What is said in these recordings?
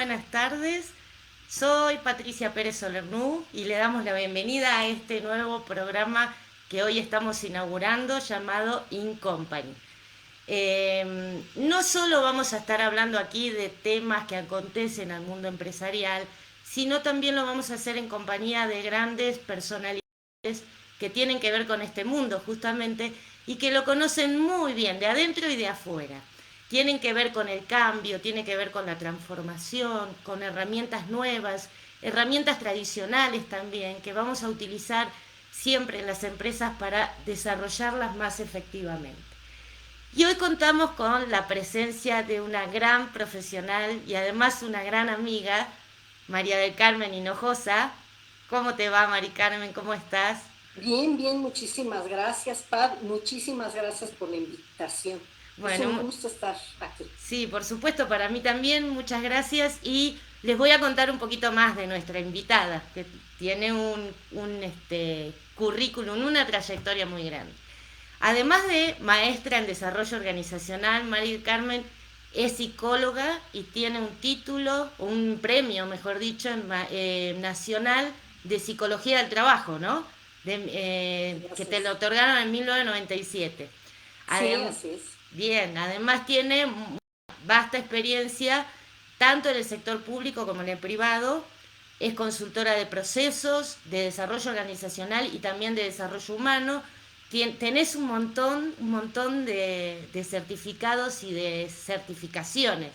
buenas tardes. Soy Patricia Pérez Solernú y le damos la bienvenida a este nuevo programa que hoy estamos inaugurando llamado In Company. No solo vamos a estar hablando aquí de temas que acontecen al mundo empresarial, sino también lo vamos a hacer en compañía de grandes personalidades que tienen que ver con este mundo justamente y que lo conocen muy bien de adentro y de afuera. Tienen que ver con el cambio, tiene que ver con la transformación, con herramientas nuevas, herramientas tradicionales también que vamos a utilizar siempre en las empresas para desarrollarlas más efectivamente. Y hoy contamos con la presencia de una gran profesional y además una gran amiga, María del Carmen Hinojosa. ¿Cómo te va, Mari Carmen? ¿Cómo estás? Bien, bien, muchísimas gracias, Pat. Muchísimas gracias por la invitación. Es un Bueno, gusto estar aquí. sí, por supuesto, para mí también, muchas gracias. Y les voy a contar un poquito más de nuestra invitada, que tiene un currículum, una trayectoria muy grande. Además de maestra en desarrollo organizacional, María Carmen es psicóloga y tiene un título, un premio, mejor dicho, nacional de psicología del trabajo, ¿no? Sí, Que así te lo es. otorgaron en 1997. Sí, Adem- así es. Bien, además tiene vasta experiencia tanto en el sector público como en el privado. Es consultora de procesos, de desarrollo organizacional y también de desarrollo humano. Tenés un montón de certificados y de certificaciones.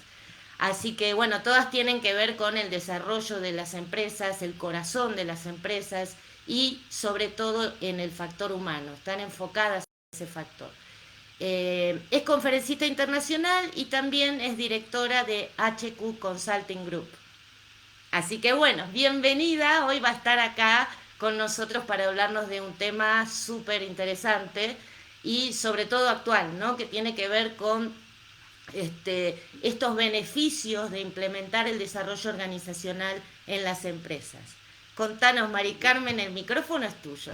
Así que bueno, todas tienen que ver con el desarrollo de las empresas, el corazón de las empresas y sobre todo en el factor humano. Están enfocadas en ese factor. Es conferencista internacional y también es directora de HQ Consulting Group. Así que bueno, bienvenida. Hoy va a estar acá con nosotros para hablarnos de un tema súper interesante y sobre todo actual, ¿no? Que tiene que ver con estos beneficios de implementar el desarrollo organizacional en las empresas. Contanos, Mari Carmen, el micrófono es tuyo.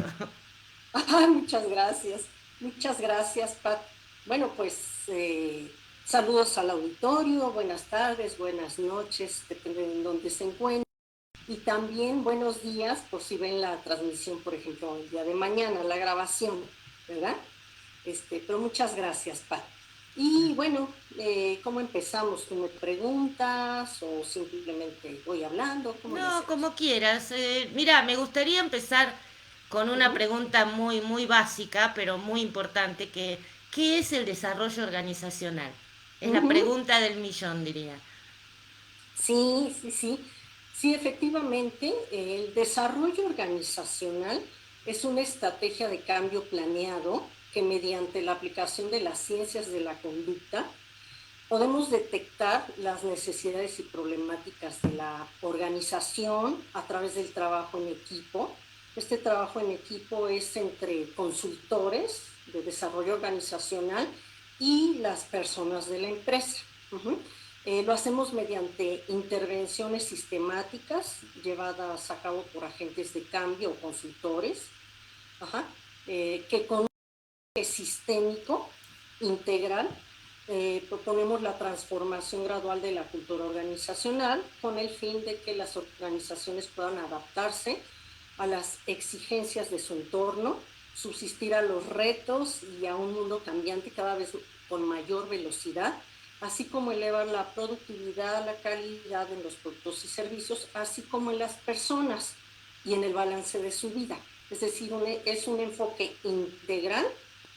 Ay, muchas gracias. Muchas gracias, Pat. Bueno, pues saludos al auditorio, buenas tardes, buenas noches, depende de dónde se encuentren. Y también buenos días por si ven la transmisión, por ejemplo, el día de mañana, la grabación, ¿verdad? Pero muchas gracias, Pat. Y bueno, ¿cómo empezamos? ¿Tú me preguntas o simplemente voy hablando? ¿Cómo le No, hacemos? como quieras. Mira, me gustaría empezar con una Ujú, pregunta muy básica, pero muy importante, ¿qué es el desarrollo organizacional? Es la ujú. pregunta del millón, diría. Sí, sí, sí. Sí, efectivamente, el desarrollo organizacional es una estrategia de cambio planeado que mediante la aplicación de las ciencias de la conducta podemos detectar las necesidades y problemáticas de la organización a través del trabajo en equipo. Este trabajo en equipo es entre consultores de desarrollo organizacional y las personas de la empresa. Uh-huh. Lo hacemos mediante intervenciones sistemáticas llevadas a cabo por agentes de cambio o consultores, ajá, que con sistémico, integral, proponemos la transformación gradual de la cultura organizacional con el fin de que las organizaciones puedan adaptarse a las exigencias de su entorno, subsistir a los retos y a un mundo cambiante cada vez con mayor velocidad, así como elevar la productividad, la calidad en los productos y servicios, así como en las personas y en el balance de su vida. Es decir, es un enfoque integral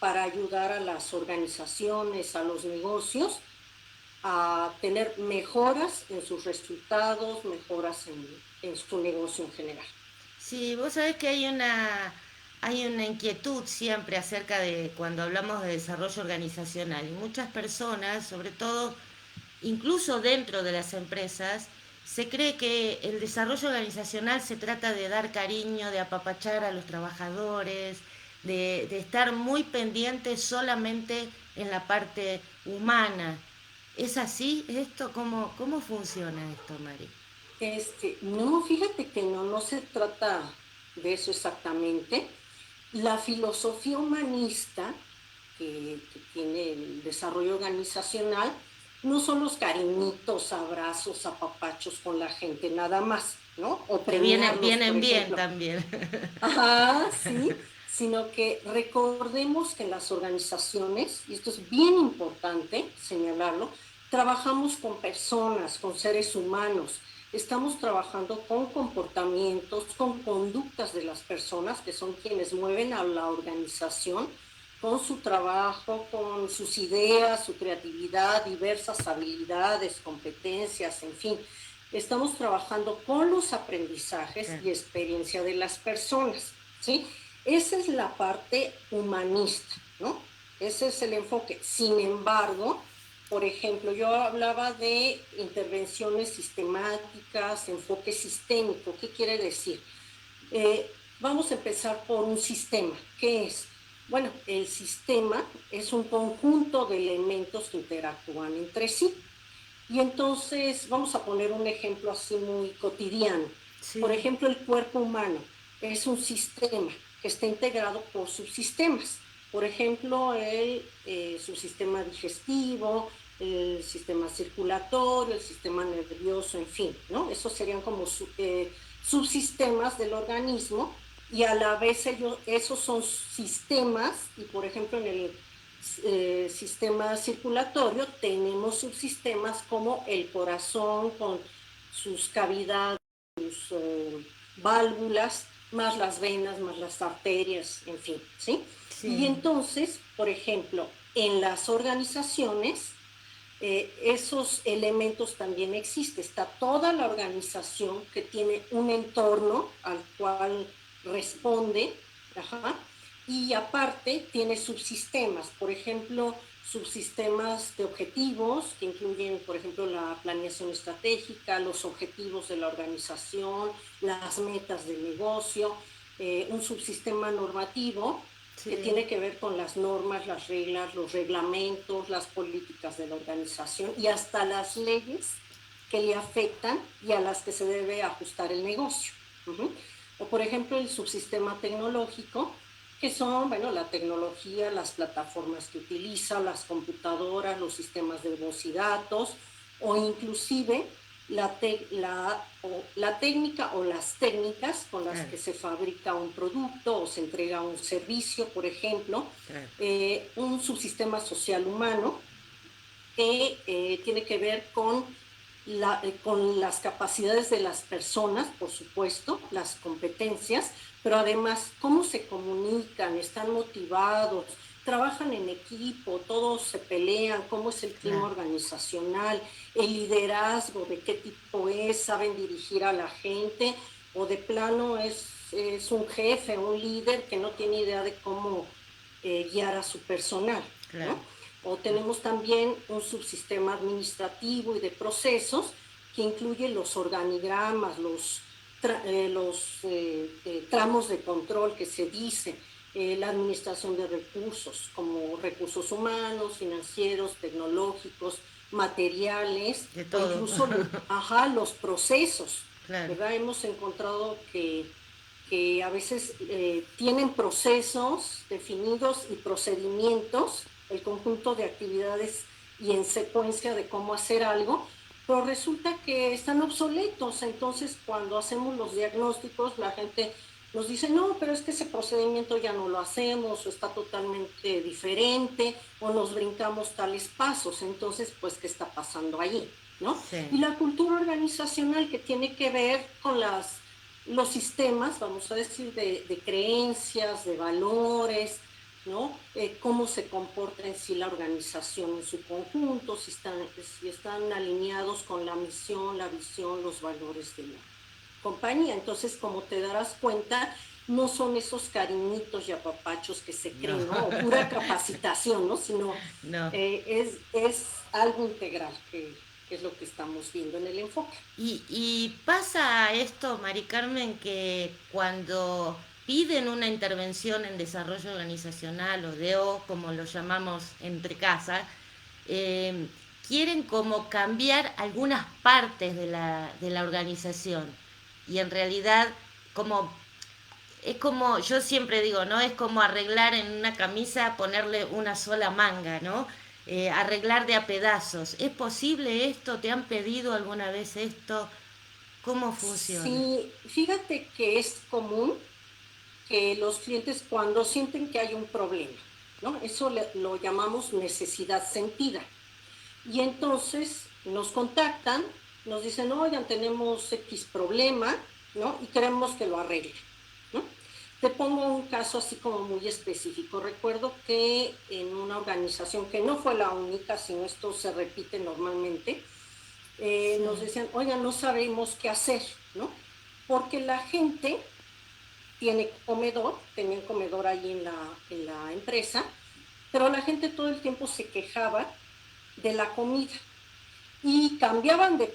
para ayudar a las organizaciones, a los negocios, a tener mejoras en sus resultados, mejoras en su negocio en general. Sí, vos sabés que hay una inquietud siempre acerca de cuando hablamos de desarrollo organizacional y muchas personas, sobre todo incluso dentro de las empresas, se cree que el desarrollo organizacional se trata de dar cariño, de apapachar a los trabajadores, de estar muy pendientes solamente en la parte humana. ¿Es así esto? ¿Cómo funciona esto, Mari? No, fíjate que no, no se trata de eso exactamente. La filosofía humanista que tiene el desarrollo organizacional no son los cariñitos, abrazos, apapachos con la gente, nada más, ¿no? O premiarlos, por vienen bien ejemplo. también. Ajá, sí, sino que recordemos que en las organizaciones, y esto es bien importante señalarlo, trabajamos con personas, con seres humanos, estamos trabajando con comportamientos, con conductas de las personas que son quienes mueven a la organización con su trabajo, con sus ideas, su creatividad, diversas habilidades, competencias, en fin. Estamos trabajando con los aprendizajes y experiencia de las personas, ¿sí? Esa es la parte humanista, ¿no? Ese es el enfoque. Sin embargo, por ejemplo, yo hablaba de intervenciones sistemáticas, enfoque sistémico. ¿Qué quiere decir? Vamos a empezar por un sistema. ¿Qué es? Bueno, el sistema es un conjunto de elementos que interactúan entre sí. Y entonces vamos a poner un ejemplo así muy cotidiano. Por Sí, ejemplo, el cuerpo humano es un sistema que está integrado por subsistemas. Por ejemplo, el subsistema digestivo, el sistema circulatorio, el sistema nervioso, en fin, ¿no? Esos serían como subsistemas del organismo y a la vez esos son sistemas y por ejemplo en el sistema circulatorio tenemos subsistemas como el corazón con sus cavidades, sus válvulas, más las venas, más las arterias, en fin, ¿sí? Y sí, entonces, por ejemplo, en las organizaciones, esos elementos también existen. Está toda la organización que tiene un entorno al cual responde, ajá, y aparte tiene subsistemas, por ejemplo, subsistemas de objetivos que incluyen, por ejemplo, la planeación estratégica, los objetivos de la organización, las metas del negocio, un subsistema normativo que sí. tiene que ver con las normas, las reglas, los reglamentos, las políticas de la organización y hasta las leyes que le afectan y a las que se debe ajustar el negocio. Uh-huh. O por ejemplo el subsistema tecnológico, que son, bueno, la tecnología, las plataformas que utiliza, las computadoras, los sistemas de voz y datos, o inclusive la técnica o las técnicas con las Claro, que se fabrica un producto o se entrega un servicio, por ejemplo, claro. un subsistema social humano que tiene que ver con las capacidades de las personas, por supuesto, las competencias, pero además cómo se comunican, están motivados, trabajan en equipo, todos se pelean, cómo es el clima Claro. organizacional, el liderazgo, de qué tipo es, saben dirigir a la gente, o de plano es un jefe, un líder que no tiene idea de cómo guiar a su personal, Claro. ¿no? O tenemos también un subsistema administrativo y de procesos que incluye los organigramas, los tramos de control que se dice, la administración de recursos, como recursos humanos, financieros, tecnológicos, materiales, De o todo. incluso los procesos, Claro. ¿verdad? Hemos encontrado que a veces tienen procesos definidos y procedimientos, el conjunto de actividades y en secuencia de cómo hacer algo, pero resulta que están obsoletos. Entonces, cuando hacemos los diagnósticos, la gente nos dice, no, pero es que ese procedimiento ya no lo hacemos, o está totalmente diferente, o nos brincamos tales pasos. Entonces, pues, ¿qué está pasando ahí? ¿No? Sí. Y la cultura organizacional que tiene que ver con los sistemas, vamos a decir, de creencias, de valores, ¿no? Cómo se comporta en sí la organización en su conjunto, si están alineados con la misión, la visión, los valores de la compañía. Entonces, como te darás cuenta, no son esos cariñitos y apapachos que se No. creen, ¿no? O pura capacitación, ¿no? Sino No. es algo integral que es lo que estamos viendo en el enfoque. Y pasa esto, Mari Carmen, que cuando piden una intervención en desarrollo organizacional o DO, como lo llamamos entre casa, eh, quieren como cambiar algunas partes de la organización. Y en realidad, como es como, yo siempre digo, ¿no? Es como arreglar en una camisa, ponerle una sola manga, ¿no? arreglar de a pedazos. ¿Es posible esto? ¿Te han pedido alguna vez esto? ¿Cómo funciona? Sí, fíjate que es común que los clientes cuando sienten que hay un problema, ¿no? Eso lo llamamos necesidad sentida. Y entonces nos contactan, nos dicen, oigan, tenemos X problema, ¿no? Y queremos que lo arregle, ¿no? Te pongo un caso así como muy específico. Recuerdo que en una organización que no fue la única, sino esto se repite normalmente, nos Sí, decían, oigan, no sabemos qué hacer, ¿no? Porque la gente tiene comedor, tenían comedor ahí en la empresa, pero la gente todo el tiempo se quejaba de la comida y cambiaban de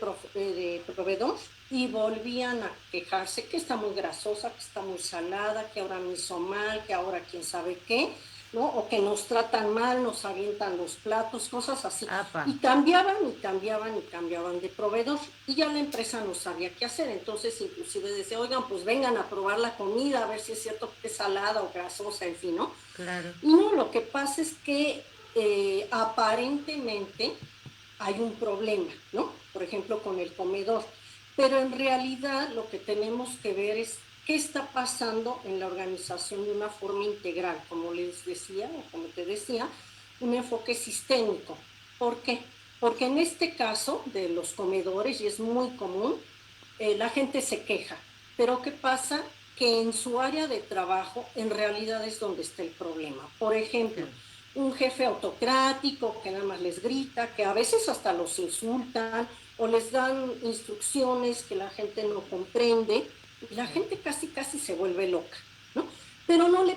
proveedor y volvían a quejarse que está muy grasosa, que está muy salada, que ahora me hizo mal, que ahora quién sabe qué, ¿no? O que nos tratan mal, nos avientan los platos, cosas así. apa, Y cambiaban y cambiaban y cambiaban de proveedor y ya la empresa no sabía qué hacer. Entonces inclusive decía, oigan, pues vengan a probar la comida, a ver si es cierto que es salada o grasosa, en fin, ¿no? claro. Y no, lo que pasa es que aparentemente hay un problema, ¿no? Por ejemplo, con el comedor. Pero en realidad lo que tenemos que ver es qué está pasando en la organización de una forma integral, como les decía, o como te decía, un enfoque sistémico. ¿Por qué? Porque en este caso de los comedores, y es muy común, la gente se queja. Pero ¿qué pasa? Que en su área de trabajo en realidad es donde está el problema. Por ejemplo, Claro. un jefe autocrático que nada más les grita, que a veces hasta los insultan o les dan instrucciones que la gente no comprende y la gente casi se vuelve loca, ¿no? Pero no le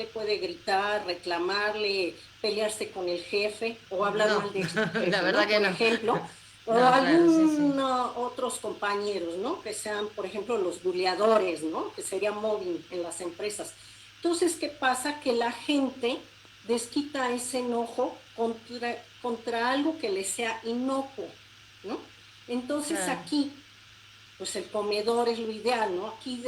puede gritar, reclamarle, pelearse con el jefe o hablar No, mal del la jefe, verdad ¿no? que Por no. ejemplo, o No, claro, sí, sí. algunos otros compañeros, ¿no? Que sean, por ejemplo, los buleadores, ¿no? Que sería mobbing en las empresas. Entonces, ¿qué pasa? Que la gente desquita ese enojo contra algo que le sea inocuo, ¿no? Entonces Claro. aquí, pues el comedor es lo ideal, ¿no? Aquí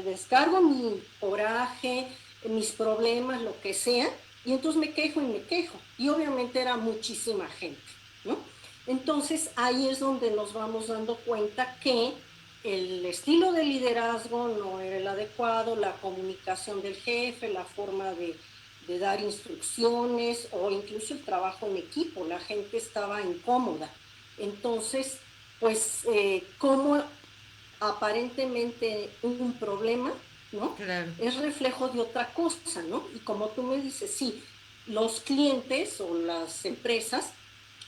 descargo mi coraje, mis problemas, lo que sea, y entonces me quejo y me quejo. Y obviamente era muchísima gente, ¿no? Entonces ahí es donde nos vamos dando cuenta que el estilo de liderazgo no era el adecuado, la comunicación del jefe, la forma de dar instrucciones o incluso el trabajo en equipo, la gente estaba incómoda. Entonces, pues, cómo aparentemente un problema, ¿no? Claro. Es reflejo de otra cosa, ¿no? Y como tú me dices, sí, los clientes o las empresas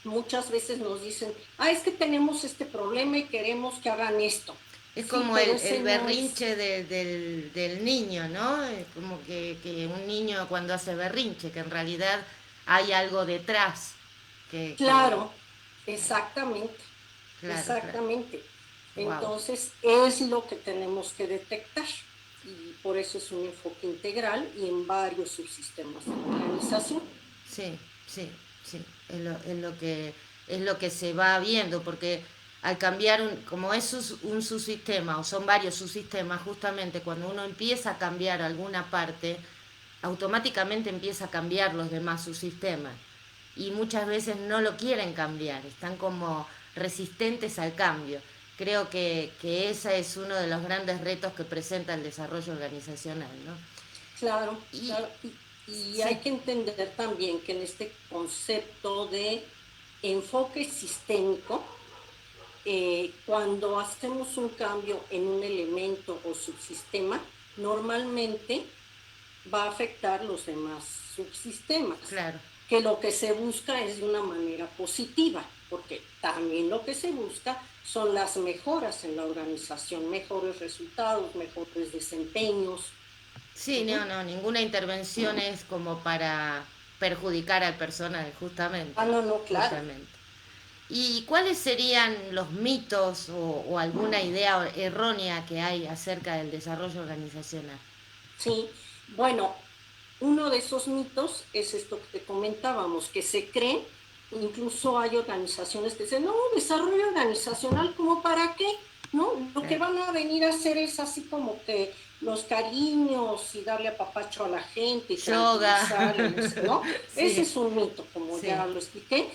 muchas veces nos dicen, ah, es que tenemos este problema y queremos que hagan esto. Es Sí, como pero el ese no es, berrinche del niño, ¿no? Es como que un niño cuando hace berrinche, que en realidad hay algo detrás. Que claro, exactamente, claro, claro. exactamente. Wow. Entonces, es lo que tenemos que detectar. Y por eso es un enfoque integral y en varios subsistemas de la organización. Sí, sí, sí. Es lo que se va viendo, porque al cambiar, como es un subsistema, o son varios subsistemas, justamente cuando uno empieza a cambiar alguna parte, automáticamente empieza a cambiar los demás subsistemas. Y muchas veces no lo quieren cambiar, están como resistentes al cambio. Creo que ese es uno de los grandes retos que presenta el desarrollo organizacional, ¿no? Claro, Y claro. Y sí, hay que entender también que en este concepto de enfoque sistémico, cuando hacemos un cambio en un elemento o subsistema, normalmente va a afectar los demás subsistemas, claro. que lo que se busca es de una manera positiva, porque también lo que se busca son las mejoras en la organización, mejores resultados, mejores desempeños. Sí, no, Uh-huh. no, ninguna intervención es como para perjudicar al personal, Ah, justamente, no, no, claro. justamente. ¿Y cuáles serían los mitos o alguna idea errónea que hay acerca del desarrollo organizacional? Sí, bueno, uno de esos mitos es esto que te comentábamos, que se cree, incluso hay organizaciones que dicen, no, desarrollo organizacional, ¿cómo para qué? ¿No? Lo que van a venir a hacer es así como que los cariños y darle apapacho a la gente y tranquilizarles, ¿no? Sí, Ese es un mito, como sí, ya lo expliqué.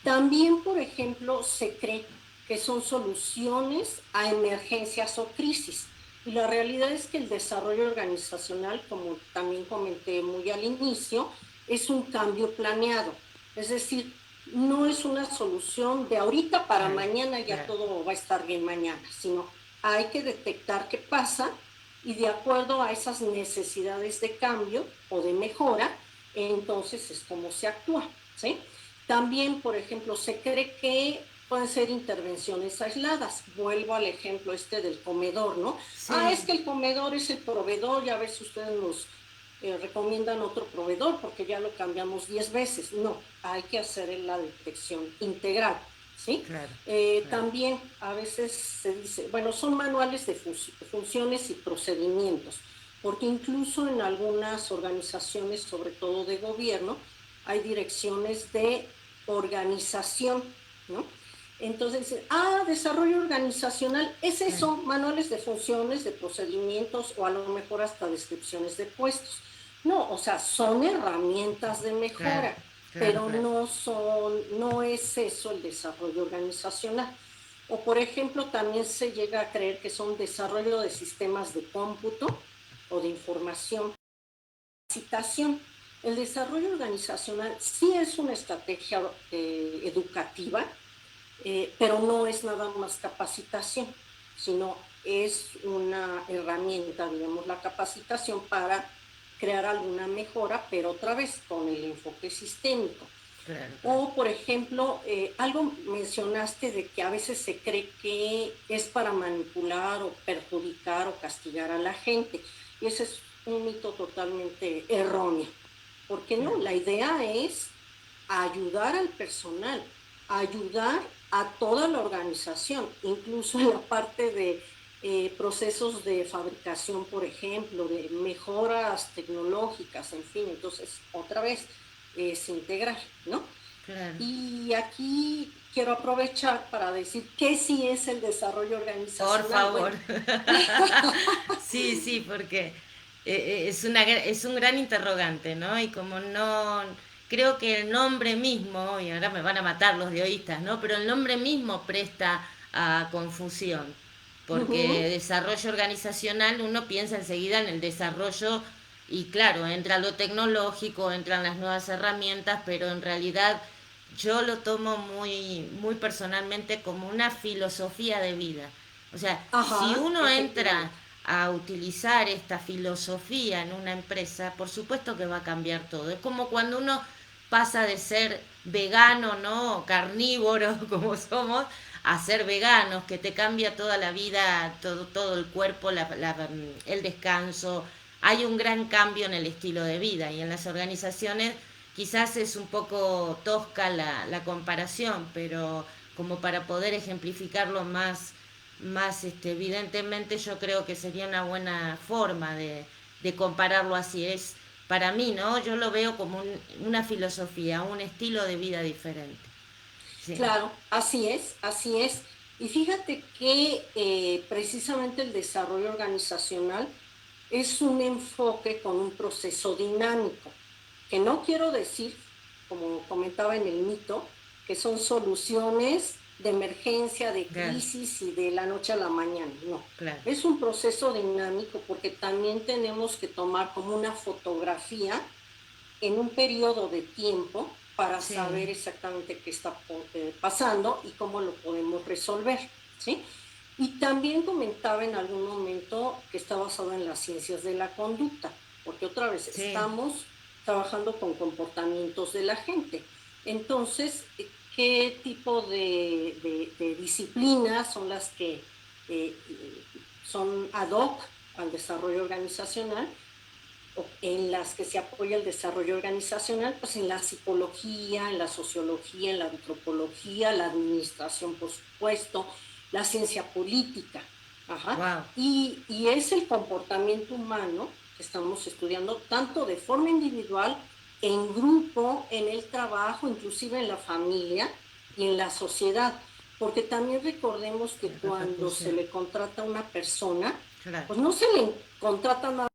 También, por ejemplo, se cree que son soluciones a emergencias o crisis. Y la realidad es que el desarrollo organizacional, como también comenté muy al inicio, es un cambio planeado. Es decir, no es una solución de ahorita para claro, mañana, ya claro. todo va a estar bien mañana, sino hay que detectar qué pasa y de acuerdo a esas necesidades de cambio o de mejora, entonces es como se actúa, ¿sí? También, por ejemplo, se cree que pueden ser intervenciones aisladas. Vuelvo al ejemplo este del comedor, ¿no? Ah, Sí, es que el comedor es el proveedor, ya a ver si ustedes nos recomiendan otro proveedor porque ya lo cambiamos 10 veces. No, hay que hacer la detección integral, ¿sí? claro, claro. También a veces se dice, bueno, son manuales de funciones y procedimientos, porque incluso en algunas organizaciones, sobre todo de gobierno, hay direcciones de organización, ¿no? Entonces, desarrollo organizacional, es Claro, eso, manuales de funciones, de procedimientos o a lo mejor hasta descripciones de puestos. No, o sea, son herramientas de claro, mejora, claro, pero claro. no es eso el desarrollo organizacional. O por ejemplo, también se llega a creer que son desarrollo de sistemas de cómputo o de información. Capacitación. El desarrollo organizacional sí es una estrategia educativa, pero no es nada más capacitación, sino es una herramienta, digamos, la capacitación para crear alguna mejora, pero otra vez con el enfoque sistémico. Claro, claro. O, por ejemplo, algo mencionaste de que a veces se cree que es para manipular o perjudicar o castigar a la gente. Y ese es un mito totalmente erróneo. Porque no, Claro. la idea es ayudar al personal, ayudar a toda la organización, incluso en la parte de procesos de fabricación, por ejemplo, de mejoras tecnológicas, en fin, entonces otra vez es integral, ¿no? Claro. Y aquí quiero aprovechar para decir qué sí es el desarrollo Por organizacional. favor. Bueno, Sí, sí, porque es un gran interrogante, ¿no? Y como no, creo que el nombre mismo, y ahora me van a matar los deoístas, ¿no? Pero el nombre mismo presta a confusión, porque uh-huh, desarrollo organizacional uno piensa enseguida en el desarrollo y claro, entra lo tecnológico, entran las nuevas herramientas, pero en realidad yo lo tomo muy, muy personalmente como una filosofía de vida. O sea, si ajá, uno entra efectivamente. a utilizar esta filosofía en una empresa, por supuesto que va a cambiar todo. Es como cuando uno pasa de ser vegano, ¿no? Carnívoro, como somos, a ser veganos, que te cambia toda la vida, todo el cuerpo, el descanso. Hay un gran cambio en el estilo de vida y en las organizaciones quizás es un poco tosca la comparación, pero como para poder ejemplificarlo evidentemente yo creo que sería una buena forma de compararlo así. Es para mí, ¿no? Yo lo veo como una filosofía, un estilo de vida diferente. Sí, Claro, así es, así es. Y fíjate que precisamente el desarrollo organizacional es un enfoque con un proceso dinámico, que no quiero decir, como comentaba en el mito, que son soluciones de emergencia, de claro, crisis y de la noche a la mañana, no. claro. Es un proceso dinámico porque también tenemos que tomar como una fotografía en un periodo de tiempo para Sí, saber exactamente qué está pasando y cómo lo podemos resolver, ¿sí? Y también comentaba en algún momento que está basado en las ciencias de la conducta, porque otra vez sí, estamos trabajando con comportamientos de la gente. Entonces, ¿qué tipo de disciplinas son las que eh, son ad hoc al desarrollo organizacional en las que se apoya el desarrollo organizacional? Pues en la psicología, en la sociología, en la antropología, la administración, por supuesto, la ciencia política. Ajá. wow, Y es el comportamiento humano que estamos estudiando tanto de forma individual, en grupo, en el trabajo, inclusive en la familia y en la sociedad. porque también recordemos que La cuando se repercusión. le contrata a una persona, Claro, pues no se le contrata nada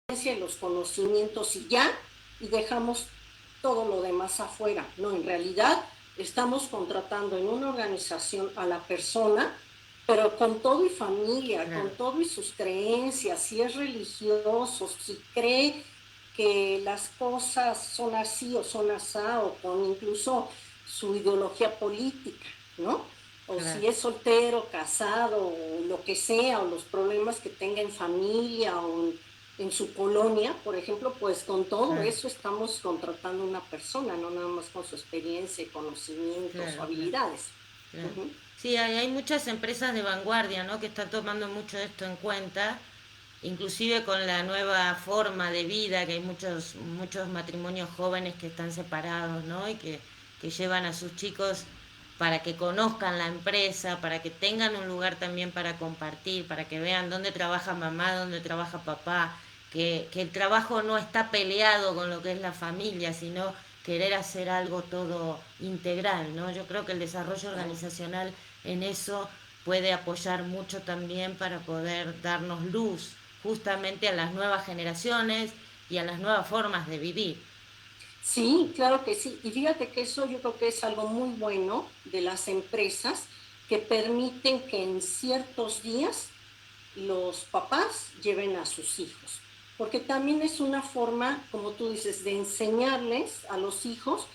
más los conocimientos y ya, y dejamos todo lo demás afuera. No, en realidad estamos contratando en una organización a la persona, pero con todo y familia, claro, con todo y sus creencias, si es religioso, si cree que las cosas son así o son asá, o con incluso su ideología política, ¿no? O claro. si es soltero, casado, o lo que sea, o los problemas que tenga en familia o en su colonia, por ejemplo, pues con todo Claro, eso estamos contratando una persona, no nada más con su experiencia, conocimientos o claro, claro, habilidades. claro. Uh-huh. Sí, hay muchas empresas de vanguardia, ¿no? Que están tomando mucho esto en cuenta, inclusive con la nueva forma de vida, que hay muchos matrimonios jóvenes que están separados, ¿no? Y que llevan a sus chicos para que conozcan la empresa, para que tengan un lugar también para compartir, para que vean dónde trabaja mamá, dónde trabaja papá, que el trabajo no está peleado con lo que es la familia, sino querer hacer algo todo integral, ¿no? Yo creo que el desarrollo organizacional en eso puede apoyar mucho también para poder darnos luz justamente a las nuevas generaciones y a las nuevas formas de vivir. Sí, claro que sí. Y fíjate que eso yo creo que es algo muy bueno de las empresas que permiten que en ciertos días los papás lleven a sus hijos. Porque también es una forma, como tú dices, de enseñarles a los hijos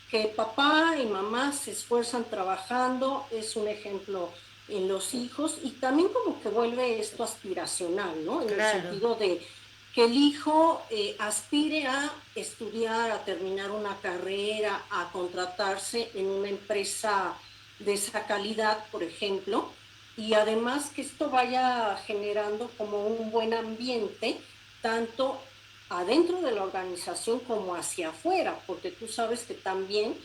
que papá y mamá se esfuerzan trabajando, es un ejemplo en los hijos y también como que vuelve esto aspiracional, ¿no? En el Claro, sentido de que el hijo aspire a estudiar, a terminar una carrera, a contratarse en una empresa de esa calidad, por ejemplo, y además que esto vaya generando como un buen ambiente, tanto adentro de la organización como hacia afuera, porque tú sabes que también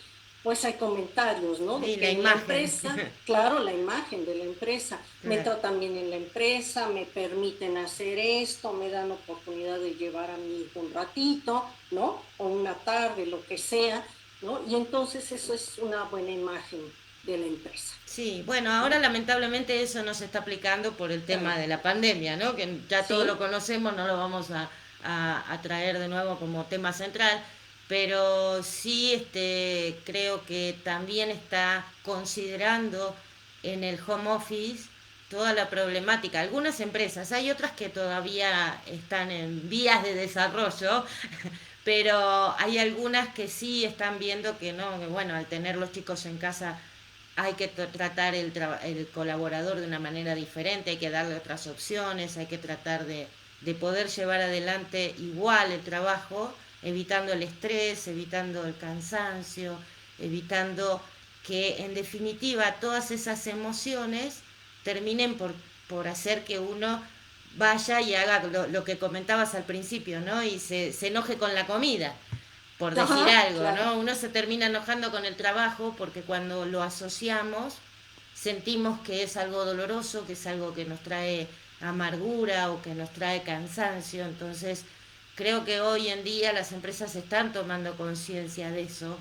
pues hay comentarios, ¿no? De y la que en la imagen, empresa, claro, la imagen de la empresa, me claro. tratan bien en la empresa, me permiten hacer esto, me dan oportunidad de llevar a mi hijo un ratito, ¿no? O una tarde, lo que sea, ¿no? Y entonces eso es una buena imagen de la empresa. Sí, bueno, ahora lamentablemente eso no se está aplicando por el tema Claro, de la pandemia, ¿no? Que ya todo lo sí, conocemos, no lo vamos a traer de nuevo como tema central, pero sí creo que también está considerando en el home office toda la problemática. Algunas empresas, hay otras que todavía están en vías de desarrollo, pero hay algunas que sí están viendo que no, que bueno, al tener los chicos en casa hay que tratar el colaborador de una manera diferente, hay que darle otras opciones, hay que tratar de poder llevar adelante igual el trabajo, evitando el estrés, evitando el cansancio, evitando que en definitiva todas esas emociones terminen por hacer que uno vaya y haga lo que comentabas al principio, ¿no? Y se enoje con la comida, por decir ajá, algo, claro. ¿no? Uno se termina enojando con el trabajo porque cuando lo asociamos sentimos que es algo doloroso, que es algo que nos trae amargura o que nos trae cansancio. Entonces, creo que hoy en día las empresas están tomando conciencia de eso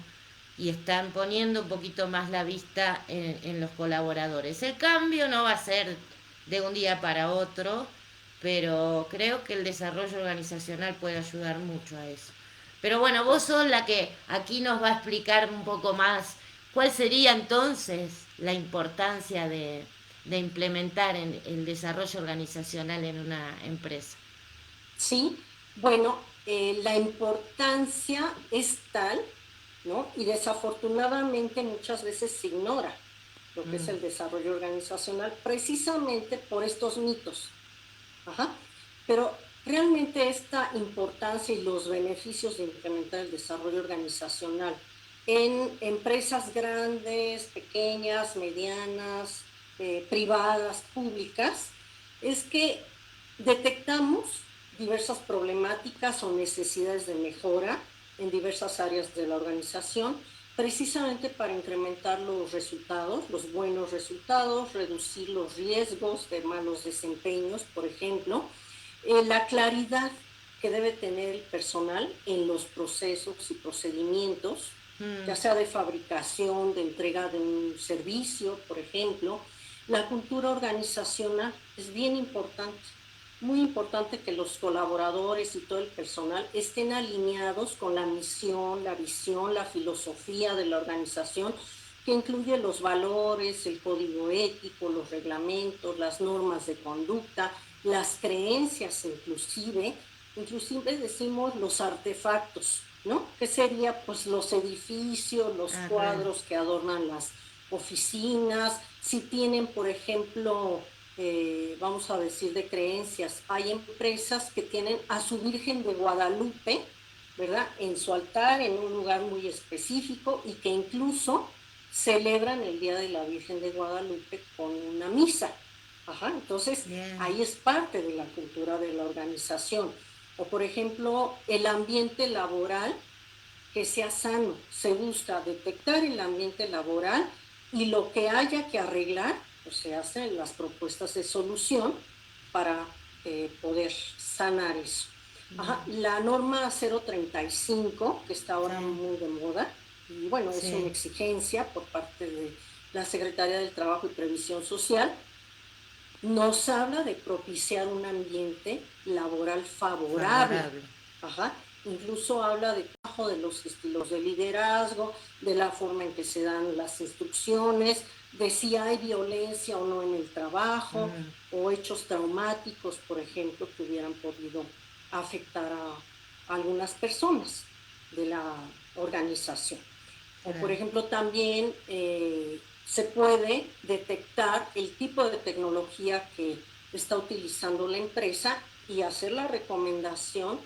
y están poniendo un poquito más la vista en los colaboradores. El cambio no va a ser de un día para otro, pero creo que el desarrollo organizacional puede ayudar mucho a eso. Pero bueno, vos sos la que aquí nos va a explicar un poco más cuál sería entonces la importancia de implementar el desarrollo organizacional en una empresa. Sí, bueno, la importancia es tal, ¿no? Y desafortunadamente muchas veces se ignora lo que es Mm, el desarrollo organizacional precisamente por estos mitos. Ajá. Pero realmente esta importancia y los beneficios de implementar el desarrollo organizacional en empresas grandes, pequeñas, medianas, privadas, públicas, es que detectamos diversas problemáticas o necesidades de mejora en diversas áreas de la organización, precisamente para incrementar los resultados, los buenos resultados, reducir los riesgos de malos desempeños, por ejemplo, la claridad que debe tener el personal en los procesos y procedimientos, ya sea de fabricación, de entrega de un servicio, por ejemplo. La cultura organizacional es bien importante, muy importante que los colaboradores y todo el personal estén alineados con la misión, la visión, la filosofía de la organización, que incluye los valores, el código ético, los reglamentos, las normas de conducta, las creencias inclusive decimos los artefactos, ¿no? ¿Qué sería? Pues los edificios, los Claro. cuadros que adornan las oficinas, si tienen, por ejemplo, vamos a decir, de creencias. Hay empresas que tienen a su Virgen de Guadalupe, ¿verdad? En su altar, en un lugar muy específico y que incluso celebran el Día de la Virgen de Guadalupe con una misa. Ajá, entonces, Bien. ahí es parte de la cultura de la organización. O, por ejemplo, el ambiente laboral que sea sano. Se busca detectar el ambiente laboral y lo que haya que arreglar, pues se hacen las propuestas de solución para poder sanar eso. Ajá, la norma 035, que está ahora Sí, muy de moda, y bueno, es una sí. exigencia por parte de la Secretaría del Trabajo y Previsión Social, nos habla de propiciar un ambiente laboral favorable. Favorable. Ajá. Incluso habla de los estilos de liderazgo, de la forma en que se dan las instrucciones, de si hay violencia o no en el trabajo, o hechos traumáticos, por ejemplo, que hubieran podido afectar a algunas personas de la organización. O por Claro. ejemplo también se puede detectar el tipo de tecnología que está utilizando la empresa y hacer la recomendación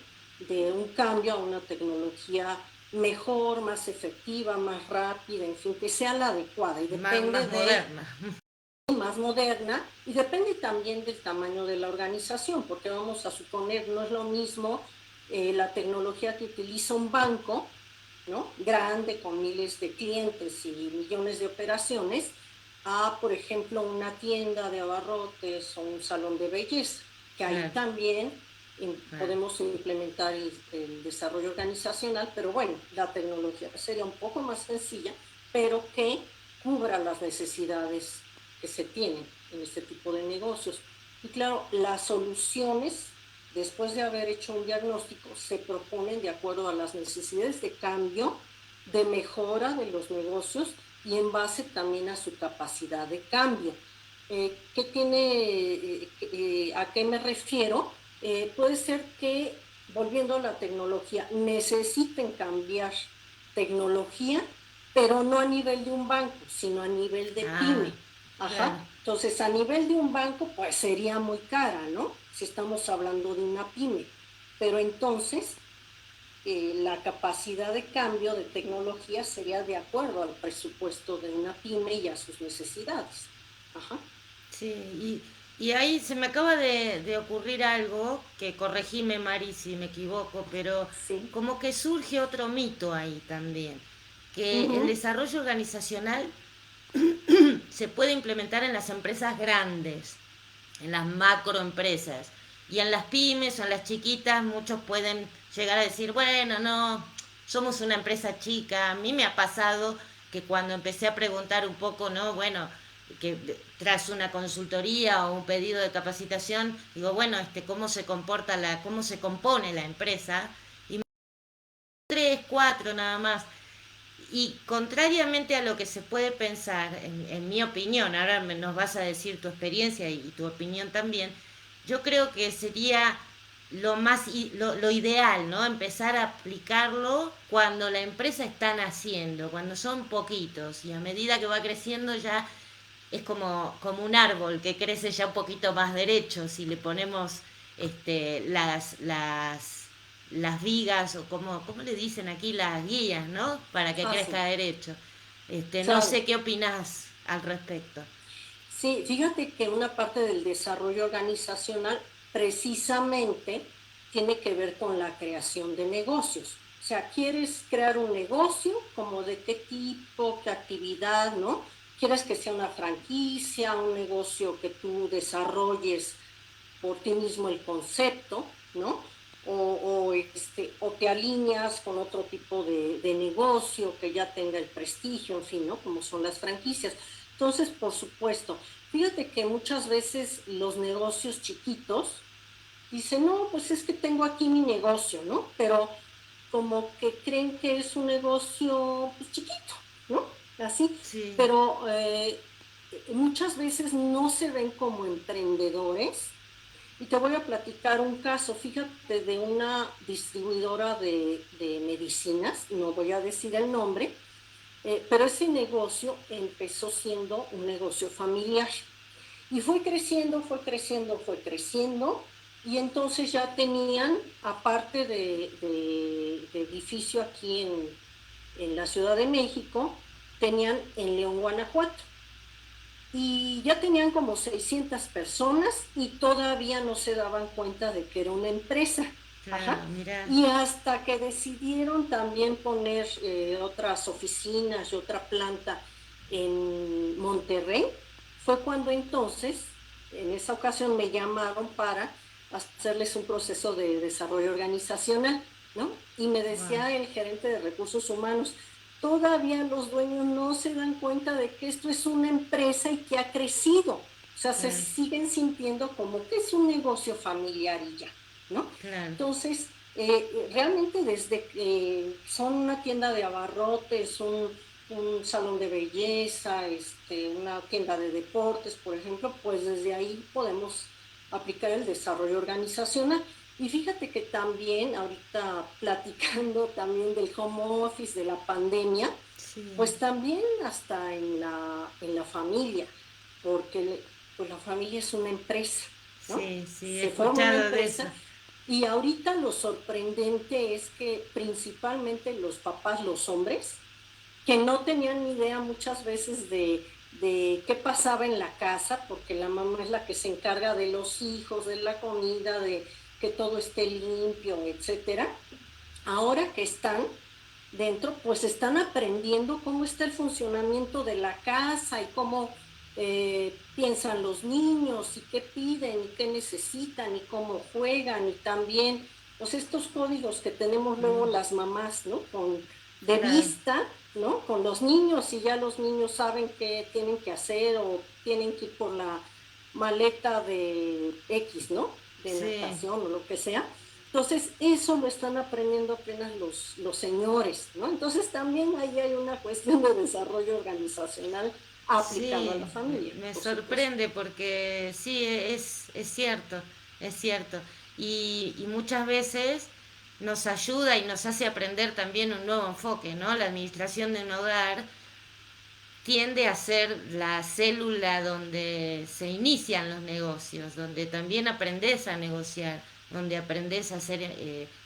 de un cambio a una tecnología mejor, más efectiva, más rápida, en fin, que sea la adecuada y depende Más de moderna. más moderna y depende también del tamaño de la organización, porque vamos a suponer, no es lo mismo la tecnología que utiliza un banco, ¿no? Grande, con miles de clientes y millones de operaciones, a, por ejemplo, una tienda de abarrotes o un salón de belleza, que ahí Claro, también claro. podemos implementar el desarrollo organizacional, pero bueno, la tecnología sería un poco más sencilla, pero que cubra las necesidades que se tienen en este tipo de negocios. Y claro, las soluciones, después de haber hecho un diagnóstico, se proponen de acuerdo a las necesidades de cambio, de mejora de los negocios y en base también a su capacidad de cambio. ¿Qué tiene, a qué me refiero? Puede ser que, volviendo a la tecnología, necesiten cambiar tecnología, pero no a nivel de un banco, sino a nivel de Ah, pyme. Ajá. claro. Entonces, a nivel de un banco, pues sería muy cara, ¿no? Si estamos hablando de una pyme. Pero entonces, la capacidad de cambio de tecnología sería de acuerdo al presupuesto de una pyme y a sus necesidades. Ajá. Sí, y ahí se me acaba de ocurrir algo, que corregime Mari si me equivoco, pero Sí. como que surge otro mito ahí también, que el Uh-huh. desarrollo organizacional se puede implementar en las empresas grandes, en las macroempresas. Y en las pymes o en las chiquitas muchos pueden llegar a decir, bueno, no, somos una empresa chica. A mí me ha pasado que cuando empecé a preguntar un poco, ¿no? Bueno, que tras una consultoría o un pedido de capacitación, digo, bueno, cómo se comporta cómo se compone la empresa, y tres, cuatro nada más. Y contrariamente a lo que se puede pensar, en mi opinión, ahora nos vas a decir tu experiencia y tu opinión también, yo creo que sería lo ideal, ¿no? Empezar a aplicarlo cuando la empresa está naciendo, cuando son poquitos, y a medida que va creciendo ya es como un árbol que crece ya un poquito más derecho, si le ponemos las vigas o como le dicen aquí, las guías, ¿no? Para que Ah, sí. crezca derecho. No Claro. sé qué opinas al respecto. Sí, fíjate que una parte del desarrollo organizacional precisamente tiene que ver con la creación de negocios. O sea, ¿quieres crear un negocio? ¿Como de qué tipo, qué actividad, no? ¿Quieres que sea una franquicia, un negocio que tú desarrolles por ti mismo el concepto, ¿no? o te alineas con otro tipo de negocio que ya tenga el prestigio, en fin, ¿no? Como son las franquicias. Entonces, por supuesto, fíjate que muchas veces los negocios chiquitos dicen, no, pues es que tengo aquí mi negocio, ¿no? Pero como que creen que es un negocio pues, chiquito, ¿no? Así, Sí, pero muchas veces no se ven como emprendedores. Y te voy a platicar un caso, fíjate, de una distribuidora de medicinas, no voy a decir el nombre, pero ese negocio empezó siendo un negocio familiar. Y fue creciendo, fue creciendo, fue creciendo. Y entonces ya tenían, aparte de edificio aquí en la Ciudad de México, tenían en León, Guanajuato. Y ya tenían como 600 personas y todavía no se daban cuenta de que era una empresa. Ajá. claro, mira, Y hasta que decidieron también poner otras oficinas y otra planta en Monterrey, fue cuando entonces, en esa ocasión me llamaron para hacerles un proceso de desarrollo organizacional, ¿no? Y me wow, decía el gerente de recursos humanos, todavía los dueños no se dan cuenta de que esto es una empresa y que ha crecido. O sea, se claro, siguen sintiendo como que es un negocio familiar y ya, ¿no? claro, Entonces, realmente desde que son una tienda de abarrotes, un salón de belleza, una tienda de deportes, por ejemplo, pues desde ahí podemos aplicar el desarrollo organizacional. Y fíjate que también, ahorita platicando también del home office, de la pandemia, sí, pues también hasta en la familia, porque pues la familia es una empresa, ¿no? sí, sí, he Se forma una escuchado de eso. empresa y ahorita lo sorprendente es que principalmente los papás, los hombres, que no tenían ni idea muchas veces de qué pasaba en la casa, porque la mamá es la que se encarga de los hijos, de la comida, de que todo esté limpio, etcétera. Ahora que están dentro, pues están aprendiendo cómo está el funcionamiento de la casa y cómo piensan los niños y qué piden y qué necesitan y cómo juegan y también pues estos códigos que tenemos luego Mm, las mamás, ¿no? De claro, vista, ¿no? Con los niños y ya los niños saben qué tienen que hacer o tienen que ir por la maleta de X, ¿no? De sí, natación o lo que sea. Entonces, eso lo están aprendiendo apenas los señores, ¿no? Entonces, también ahí hay una cuestión de desarrollo organizacional aplicado a sí, la familia, me por supuesto. sorprende porque sí, es cierto, es cierto. Y muchas veces nos ayuda y nos hace aprender también un nuevo enfoque, ¿no? La administración de un hogar tiende a ser la célula donde se inician los negocios, donde también aprendes a negociar, donde aprendes a ser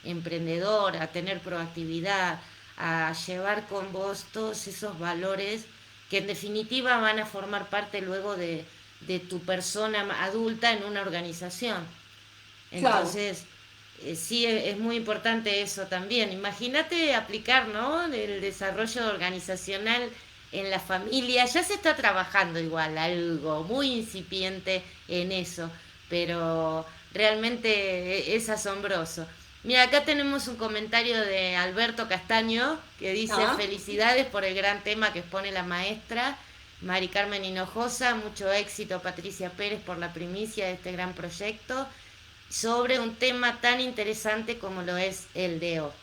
emprendedor, a tener proactividad, a llevar con vos todos esos valores que en definitiva van a formar parte luego de tu persona adulta en una organización. Claro. Entonces, sí, es muy importante eso también. Imagínate aplicar, ¿no? El desarrollo organizacional en la familia. Ya se está trabajando igual, algo muy incipiente en eso, pero realmente es asombroso. Mira, acá tenemos un comentario de Alberto Castaño que dice Ah, felicidades por el gran tema que expone la maestra. Mari Carmen Hinojosa, mucho éxito Patricia Pérez por la primicia de este gran proyecto sobre un tema tan interesante como lo es el DO.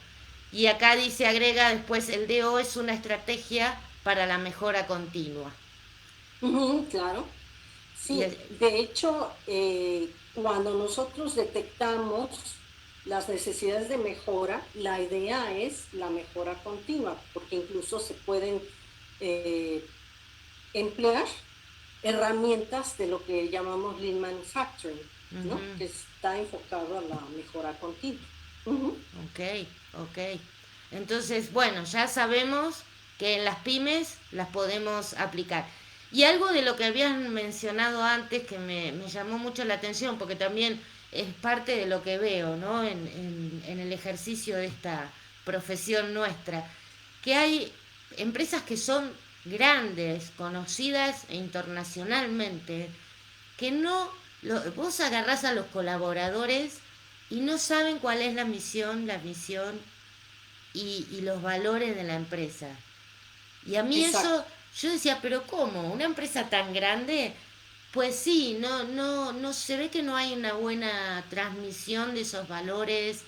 Y acá dice, agrega después, el DO es una estrategia para la mejora continua. claro. Y Sí, de hecho, cuando nosotros detectamos las necesidades de mejora, la idea es la mejora continua, porque incluso se pueden eh, emplear herramientas de lo que llamamos Lean Manufacturing, ¿no? Que está enfocado a la mejora continua. Uh-huh. ok, ok. Entonces, bueno, ya sabemos que en las pymes las podemos aplicar. Y algo de lo que habían mencionado antes que me llamó mucho la atención, porque también es parte de lo que veo, ¿no? En el ejercicio de esta profesión nuestra, que hay empresas que son grandes, conocidas internacionalmente, que no, vos agarrás a los colaboradores y no saben cuál es la misión y los valores de la empresa. Y a mí Exacto. eso, yo decía, pero ¿cómo? ¿Una empresa tan grande? Pues sí, no se ve que no hay una buena transmisión de esos valores.